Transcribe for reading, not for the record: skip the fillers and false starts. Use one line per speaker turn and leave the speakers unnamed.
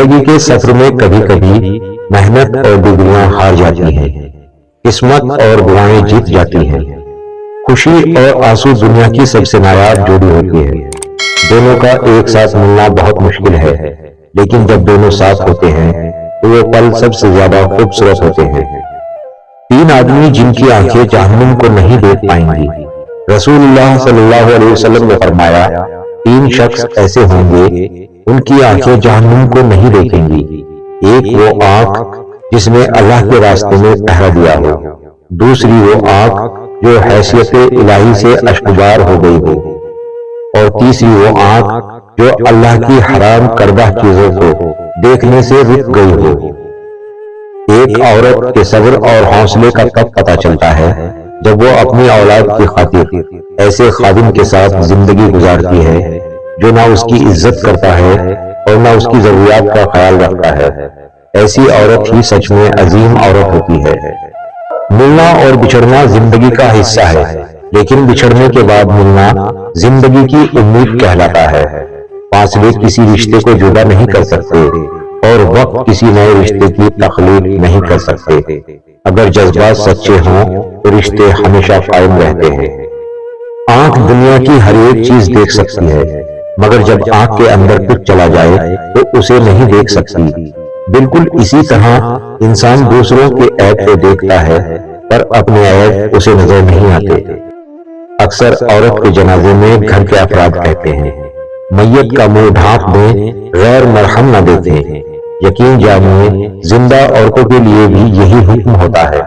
زندگی کے سفر میں کبھی کبھی محنت اور ڈگریاں ہار جاتی ہیں، قسمت اور دعائیں جیت جاتی ہیں۔ خوشی اور آنسو دنیا کی سب سے نایاب جوڑی ہوتی ہے۔ دونوں کا ایک ساتھ ملنا بہت مشکل ہے، لیکن جب دونوں ساتھ ہوتے ہیں تو وہ پل سب سے زیادہ خوبصورت ہوتے ہیں۔ تین آدمی جن کی آنکھیں جہنم کو نہیں دیکھ پائیں گی۔ رسول اللہ صلی اللہ علیہ وسلم نے فرمایا، تین شخص ایسے ہوں گے ان کی آنکھیں جہنم کو نہیں دیکھیں گی۔ ایک وہ آنکھ جس نے اللہ کے راستے میں پہرا دیا ہو، دوسری وہ آنکھ جو حیثیت الہی سے اشکبار ہو گئی ہو، اور تیسری وہ آنکھ جو اللہ کی حرام کردہ چیزوں کو دیکھنے سے رک گئی ہو۔ ایک عورت کے صبر اور حوصلے کا تب پتہ چلتا ہے جب وہ اپنی اولاد کی خاطر ایسے خادم کے ساتھ زندگی گزارتی ہے جو نہ اس کی عزت کرتا ہے اور نہ اس کی ضروریات کا خیال رکھتا ہے۔ ایسی عورت ہی سچ میں عظیم عورت ہوتی ہے۔ ملنا اور بچھڑنا زندگی کا حصہ ہے، لیکن بچھڑنے کے بعد ملنا زندگی کی امید کہلاتا ہے۔ فاصلے کسی رشتے کو جدا نہیں کر سکتے اور وقت کسی نئے رشتے کی تخلیق نہیں کر سکتے۔ اگر جذبات سچے ہوں تو رشتے ہمیشہ قائم رہتے ہیں۔ آنکھ دنیا کی ہر ایک چیز دیکھ سکتی ہے، مگر جب آنکھ کے اندر کچھ چلا جائے تو اسے نہیں دیکھ سکتی۔ بالکل اسی طرح انسان دوسروں کے عیب کو دیکھتا ہے پر اپنے عیب اسے نظر نہیں آتے۔ اکثر عورت کے جنازے میں گھر کے افراد کہتے ہیں، میت کا منہ ڈھانپ دیں، غیر مرہم نہ دیتے ہیں۔ یقین جانیے زندہ عورتوں کے لیے بھی یہی حکم ہوتا ہے۔